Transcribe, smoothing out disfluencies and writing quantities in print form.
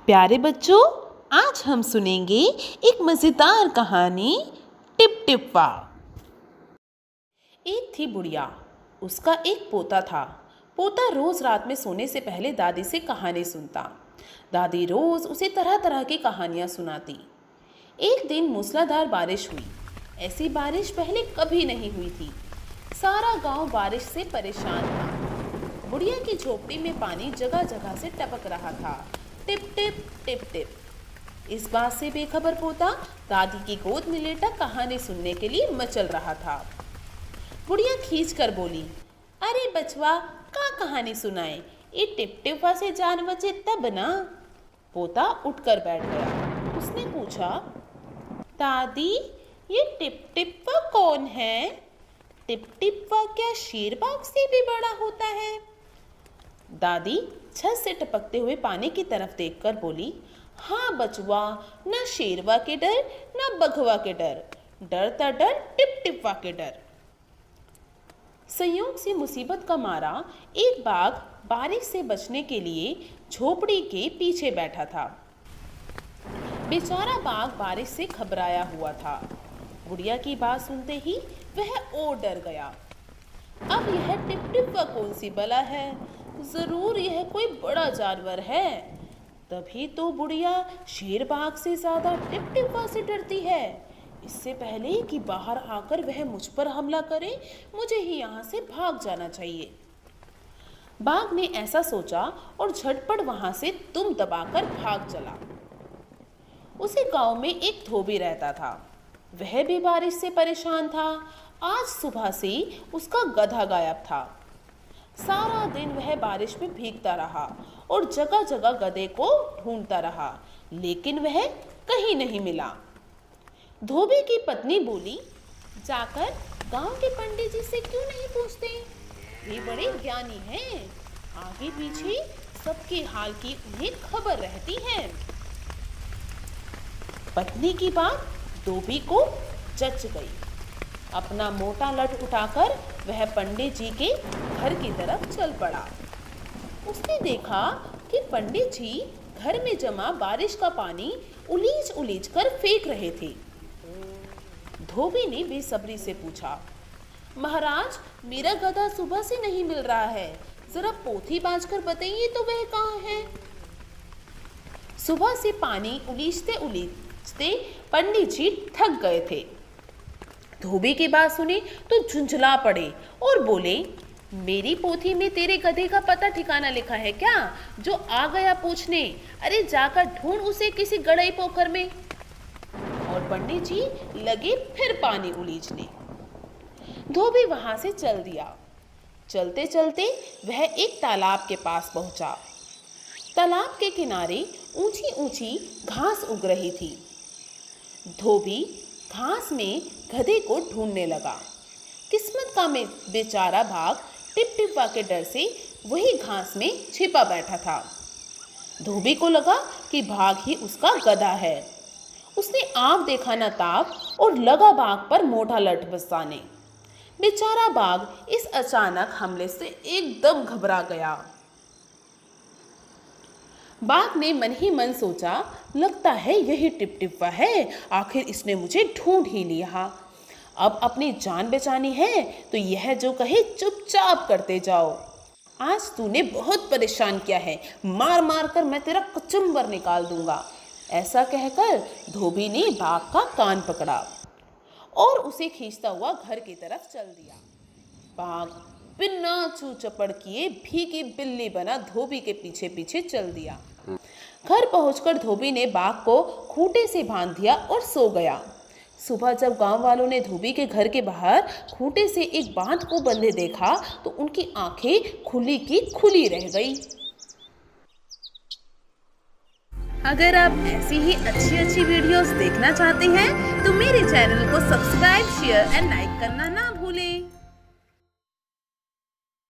प्यारे बच्चों, आज हम सुनेंगे एक मज़ेदार कहानी टिप टिप्पा। एक थी बुढ़िया, उसका एक पोता था। पोता रोज़ रात में सोने से पहले दादी से कहानी सुनता। दादी रोज़ उसे तरह तरह की कहानियाँ सुनाती। एक दिन मूसलाधार बारिश हुई। ऐसी बारिश पहले कभी नहीं हुई थी। सारा गांव बारिश से परेशान था। बुढ़िया की झोपड़ी में पानी जगह जगह से टपक रहा था, टिप टिप टिप टिप। इस बात से बेखबर पोता दादी की गोद में लेटा कहानी सुनने के लिए मचल रहा था। बुढ़िया खींच कर बोली, अरे बचवा, का कहानी सुनाए, ये टिप टिप्पा से जान बचे तब ना। पोता उठकर बैठ गया। उसने पूछा, दादी, ये टिप टिप्पा कौन है? टिप टिप्पा क्या शेरबाग से भी बड़ा होता है? दादी छत से टपकते हुए पानी की तरफ देखकर बोली, हाँ बचवा, न शेरवा के डर न बघवा के डर, डरता डर टिप टिप्पा के डर। संयोग से मुसीबत का मारा एक बाघ बारिश से बचने के लिए झोपड़ी के पीछे बैठा था। बेचारा बाघ बारिश से घबराया हुआ था। बुढ़िया की बात सुनते ही वह और डर गया। अब यह टिप टिप्पा कौन सी बला है? जरूर यह कोई बड़ा जानवर है। तभी तो बुढ़िया शेर बाघ से ज्यादा टिप टिप्पा से डरती है। इससे पहले कि बाहर आकर वह मुझ पर हमला करे, मुझे ही यहाँ से भाग जाना चाहिए। बाघ ने ऐसा सोचा और झटपट वहां से दुम दबाकर भाग चला। उसी गांव में एक धोबी रहता था। वह भी बारिश से परेशान था। आज सुबह से उसका गधा गायब था। सारा दिन वह बारिश में भीगता रहा और जगह जगह गधे को ढूंढता रहा, लेकिन वह कहीं नहीं मिला। धोबी की पत्नी बोली, जाकर गांव के पंडित जी से क्यों नहीं पूछते? वे बड़े ज्ञानी हैं। आगे पीछे सबके हाल की उन्हें खबर रहती है। पत्नी की बात धोबी को जच गई। अपना मोटा लठ उठाकर वह पंडित जी के घर की तरफ चल पड़ा। उसने देखा कि पंडित जी घर में जमा बारिश का पानी उलीच उलीच कर फेंक रहे थे। धोबी ने बेसब्री से पूछा, महाराज, मेरा गधा सुबह से नहीं मिल रहा है, जरा पोथी बांझकर बताइए तो वह कहाँ है? सुबह से पानी उलीचते उलीचते पंडित जी थक गए थे। धोबी की बात सुनी तो झुंझला पड़े और बोले, मेरी पोथी में तेरे गधे का पता ठिकाना लिखा है क्या, जो आ गया पूछने? अरे जाकर ढूंढ उसे किसी गड़ई पोखर में। और पंडित जी लगे फिर पानी उलीचने। धोबी वहां से चल दिया। चलते चलते वह एक तालाब के पास पहुंचा। तालाब के किनारे ऊंची ऊंची घास उग रही थी। धोबी घास में गधे को ढूंढने लगा। किस्मत का बेचारा बाघ टिप टिप्पा के डर से वही घास में छिपा बैठा था। धोबी को लगा कि बाघ ही उसका गधा है। उसने आप देखा न ताप और लगा बाघ पर मोटा लठ बरसाने। बेचारा बाघ इस अचानक हमले से एकदम घबरा गया। बाघ ने मन ही मन सोचा, लगता है यही टिप टिप्पा है, आखिर इसने मुझे ढूंढ ही लिया। अब अपनी जान बचानी है तो यह जो कहे चुपचाप करते जाओ। आज तूने बहुत परेशान किया है, मार मार कर मैं तेरा कचुम्बर निकाल दूंगा। ऐसा कहकर धोबी ने बाघ का कान पकड़ा और उसे खींचता हुआ घर की तरफ चल दिया। बाघ बिना चू चपड़ किए भीगी बिल्ली बना धोबी के पीछे पीछे चल दिया। घर पहुंचकर धोबी ने बाघ को खूंटे से बांध दिया और सो गया। सुबह जब गांव वालों ने धोबी के घर के बाहर खूंटे से एक बांध को बंधे देखा तो उनकी आंखें खुली की खुली रह गई। अगर आप ऐसी ही अच्छी अच्छी वीडियोस देखना चाहते हैं तो मेरे चैनल को सब्सक्राइब, शेयर एंड लाइक करना